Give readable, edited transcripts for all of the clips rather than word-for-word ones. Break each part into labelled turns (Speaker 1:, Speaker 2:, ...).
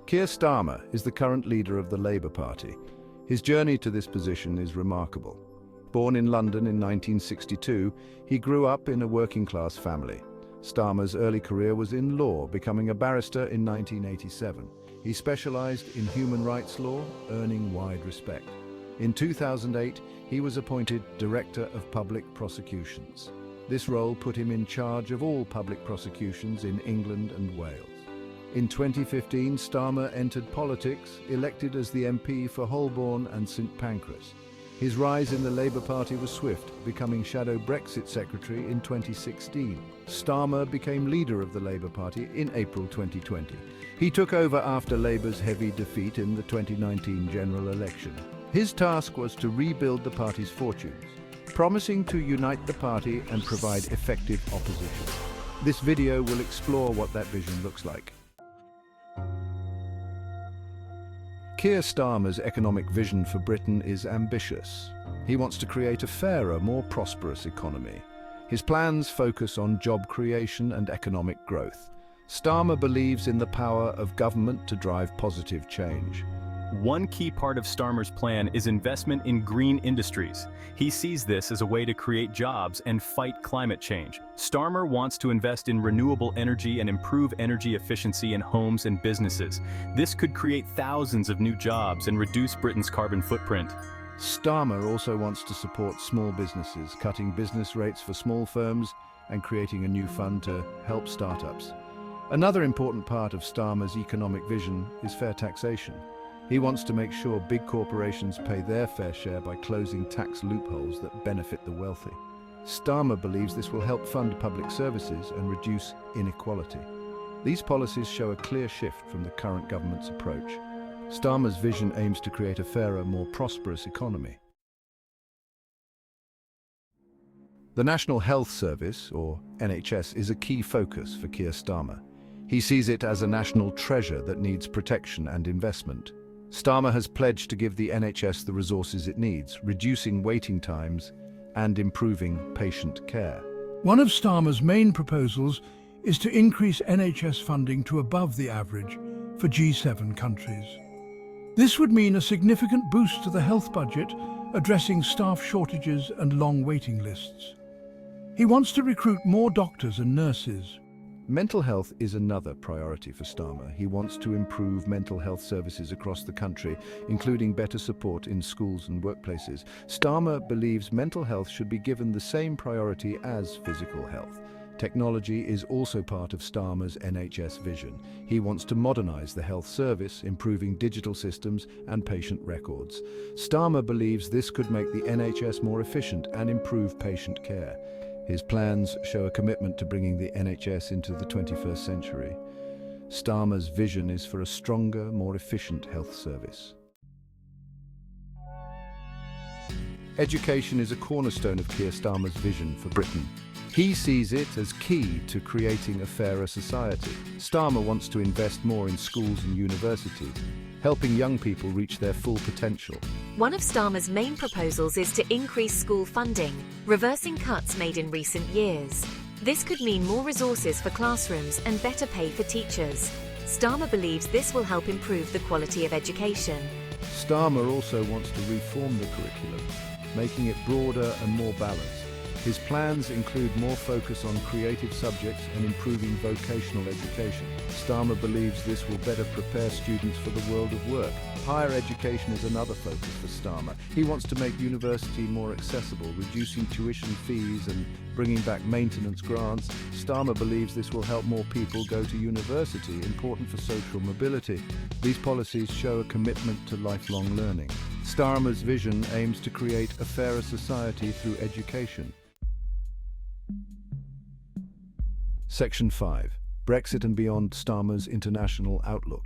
Speaker 1: Keir Starmer is the current leader of the Labour Party. His journey to this position is remarkable. Born in London in 1962, he grew up in a working-class family. Starmer's early career was in law, becoming a barrister in 1987. He specialised in human rights law, earning wide respect. In 2008, he was appointed Director of Public Prosecutions. This role put him in charge of all public prosecutions in England and Wales. In 2015, Starmer entered politics, elected as the MP for Holborn and St Pancras. His rise in the Labour Party was swift, becoming Shadow Brexit Secretary in 2016. Starmer became leader of the Labour Party in April 2020. He took over after Labour's heavy defeat in the 2019 general election. His task was to rebuild the party's fortunes, promising to unite the party and provide effective opposition. This video will explore what that vision looks like. Keir Starmer's economic vision for Britain is ambitious. He wants to create a fairer, more prosperous economy. His plans focus on job creation and economic growth. Starmer believes in the power of government to drive positive change.
Speaker 2: One key part of Starmer's plan is investment in green industries. He sees this as a way to create jobs and fight climate change. Starmer wants to invest in renewable energy and improve energy efficiency in homes and businesses. This could create thousands of new jobs and reduce Britain's carbon footprint.
Speaker 1: Starmer also wants to support small businesses, cutting business rates for small firms and creating a new fund to help startups. Another important part of Starmer's economic vision is fair taxation. He wants to make sure big corporations pay their fair share by closing tax loopholes that benefit the wealthy. Starmer believes this will help fund public services and reduce inequality. These policies show a clear shift from the current government's approach. Starmer's vision aims to create a fairer, more prosperous economy. The National Health Service, or NHS, is a key focus for Keir Starmer. He sees it as a national treasure that needs protection and investment. Starmer has pledged to give the NHS the resources it needs, reducing waiting times and improving patient care.
Speaker 3: One of Starmer's main proposals is to increase NHS funding to above the average for G7 countries. This would mean a significant boost to the health budget, addressing staff shortages and long waiting lists. He wants to recruit more doctors and nurses.
Speaker 1: Mental health is another priority for Starmer. He wants to improve mental health services across the country, including better support in schools and workplaces. Starmer believes mental health should be given the same priority as physical health. Technology is also part of Starmer's NHS vision. He wants to modernize the health service, improving digital systems and patient records. Starmer believes this could make the NHS more efficient and improve patient care. His plans show a commitment to bringing the NHS into the 21st century. Starmer's vision is for a stronger, more efficient health service. Education is a cornerstone of Keir Starmer's vision for Britain. He sees it as key to creating a fairer society. Starmer wants to invest more in schools and universities, helping young people reach their full potential.
Speaker 4: One of Starmer's main proposals is to increase school funding, reversing cuts made in recent years. This could mean more resources for classrooms and better pay for teachers. Starmer believes this will help improve the quality of education.
Speaker 1: Starmer also wants to reform the curriculum, making it broader and more balanced. His plans include more focus on creative subjects and improving vocational education. Starmer believes this will better prepare students for the world of work. Higher education is another focus for Starmer. He wants to make university more accessible, reducing tuition fees and bringing back maintenance grants. Starmer believes this will help more people go to university, important for social mobility. These policies show a commitment to lifelong learning. Starmer's vision aims to create a fairer society through education. Section 5. Brexit and Beyond. Starmer's international outlook.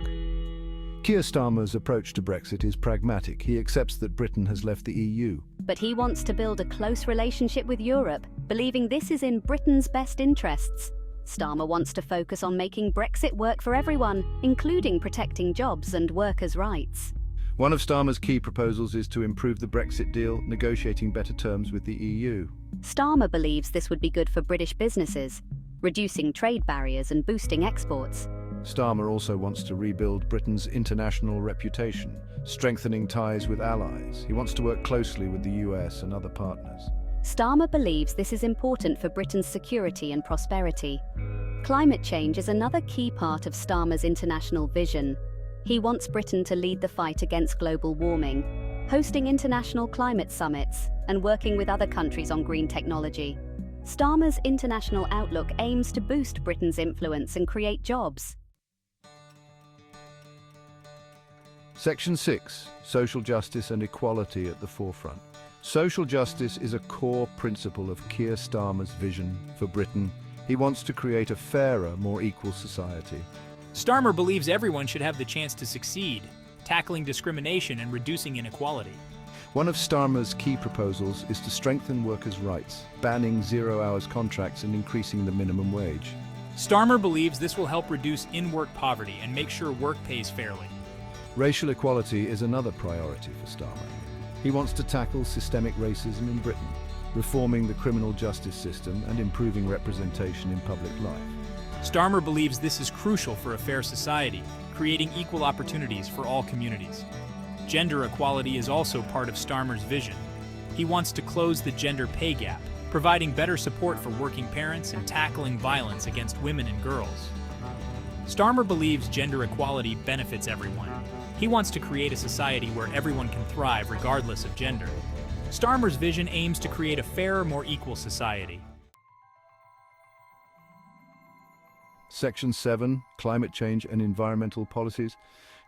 Speaker 1: Keir Starmer's approach to Brexit is pragmatic. He accepts that Britain has left the EU.
Speaker 5: But he wants to build a close relationship with Europe, believing this is in Britain's best interests. Starmer wants to focus on making Brexit work for everyone, including protecting jobs and workers' rights.
Speaker 1: One of Starmer's key proposals is to improve the Brexit deal, negotiating better terms with the EU.
Speaker 5: Starmer believes this would be good for British businesses, reducing trade barriers and boosting exports.
Speaker 1: Starmer also wants to rebuild Britain's international reputation, strengthening ties with allies. He wants to work closely with the US and other partners.
Speaker 5: Starmer believes this is important for Britain's security and prosperity. Climate change is another key part of Starmer's international vision. He wants Britain to lead the fight against global warming, hosting international climate summits, and working with other countries on green technology. Starmer's international outlook aims to boost Britain's influence and create jobs.
Speaker 1: Section 6. Social justice and equality at the forefront. Social justice is a core principle of Keir Starmer's vision for Britain. He wants to create a fairer, more equal society.
Speaker 6: Starmer believes everyone should have the chance to succeed, tackling discrimination and reducing inequality.
Speaker 1: One of Starmer's key proposals is to strengthen workers' rights, banning zero-hours contracts and increasing the minimum wage.
Speaker 6: Starmer believes this will help reduce in-work poverty and make sure work pays fairly.
Speaker 1: Racial equality is another priority for Starmer. He wants to tackle systemic racism in Britain, reforming the criminal justice system and improving representation in public life.
Speaker 6: Starmer believes this is crucial for a fair society, creating equal opportunities for all communities. Gender equality is also part of Starmer's vision. He wants to close the gender pay gap, providing better support for working parents and tackling violence against women and girls. Starmer believes gender equality benefits everyone. He wants to create a society where everyone can thrive regardless of gender. Starmer's vision aims to create a fairer, more equal society.
Speaker 1: Section 7. Climate change and environmental policies.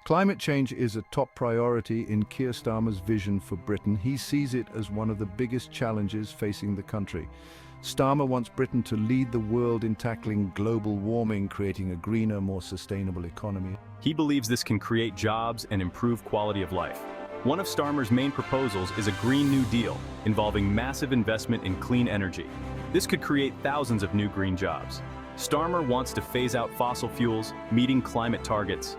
Speaker 1: Climate change is a top priority in Keir Starmer's vision for Britain. He sees it as one of the biggest challenges facing the country. Starmer wants Britain to lead the world in tackling global warming, creating a greener, more sustainable economy.
Speaker 2: He believes this can create jobs and improve quality of life. One of Starmer's main proposals is a Green New Deal, involving massive investment in clean energy. This could create thousands of new green jobs. Starmer wants to phase out fossil fuels, meeting climate targets.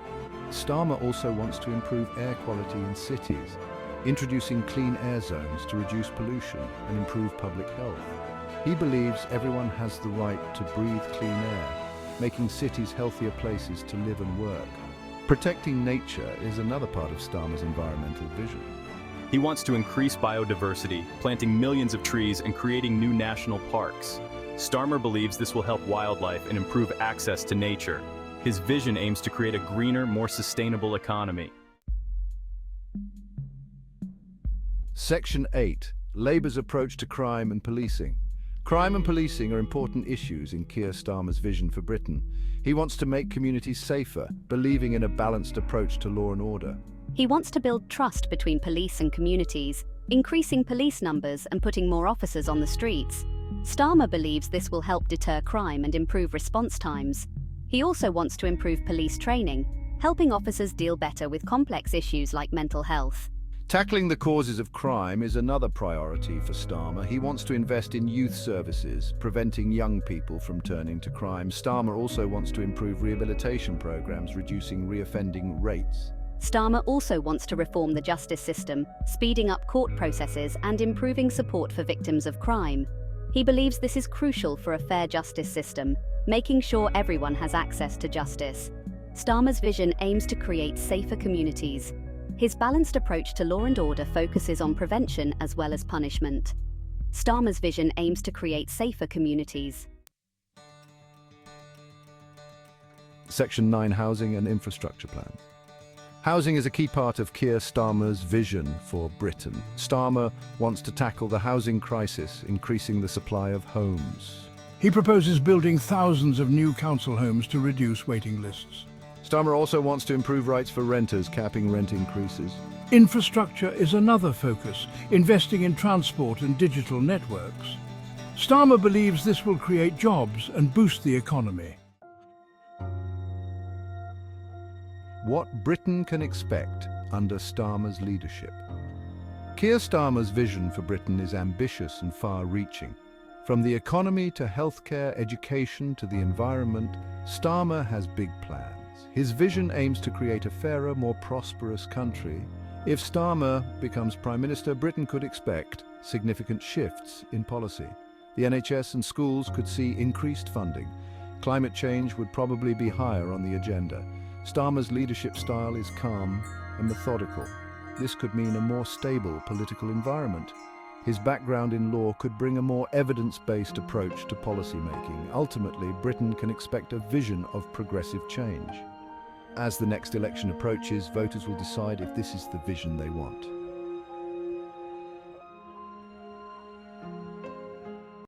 Speaker 1: Starmer also wants to improve air quality in cities, introducing clean air zones to reduce pollution and improve public health. He believes everyone has the right to breathe clean air, making cities healthier places to live and work. Protecting nature is another part of Starmer's environmental vision.
Speaker 2: He wants to increase biodiversity, planting millions of trees and creating new national parks. Starmer believes this will help wildlife and improve access to nature. His vision aims to create a greener, more sustainable economy.
Speaker 1: Section 8. Labour's approach to crime and policing. Crime and policing are important issues in Keir Starmer's vision for Britain. He wants to make communities safer, believing in a balanced approach to law and order.
Speaker 5: He wants to build trust between police and communities, increasing police numbers and putting more officers on the streets. Starmer believes this will help deter crime and improve response times. He also wants to improve police training, helping officers deal better with complex issues like mental health.
Speaker 1: Tackling the causes of crime is another priority for Starmer. He wants to invest in youth services, preventing young people from turning to crime. Starmer also wants to improve rehabilitation programs, reducing reoffending rates.
Speaker 5: Starmer also wants to reform the justice system, speeding up court processes and improving support for victims of crime. He believes this is crucial for a fair justice system, making sure everyone has access to justice. Starmer's vision aims to create safer communities. His balanced approach to law and order focuses on prevention as well as punishment. Starmer's vision aims to create safer communities.
Speaker 1: Section 9. Housing and infrastructure plans. Housing is a key part of Keir Starmer's vision for Britain. Starmer wants to tackle the housing crisis, increasing the supply of homes.
Speaker 3: He proposes building thousands of new council homes to reduce waiting lists.
Speaker 1: Starmer also wants to improve rights for renters, capping rent increases.
Speaker 3: Infrastructure is another focus, investing in transport and digital networks. Starmer believes this will create jobs and boost the economy.
Speaker 1: What Britain can expect under Starmer's leadership. Keir Starmer's vision for Britain is ambitious and far-reaching. From the economy to healthcare, education to the environment, Starmer has big plans. His vision aims to create a fairer, more prosperous country. If Starmer becomes Prime Minister, Britain could expect significant shifts in policy. The NHS and schools could see increased funding. Climate change would probably be higher on the agenda. Starmer's leadership style is calm and methodical. This could mean a more stable political environment. His background in law could bring a more evidence-based approach to policymaking. Ultimately, Britain can expect a vision of progressive change. As the next election approaches, voters will decide if this is the vision they want.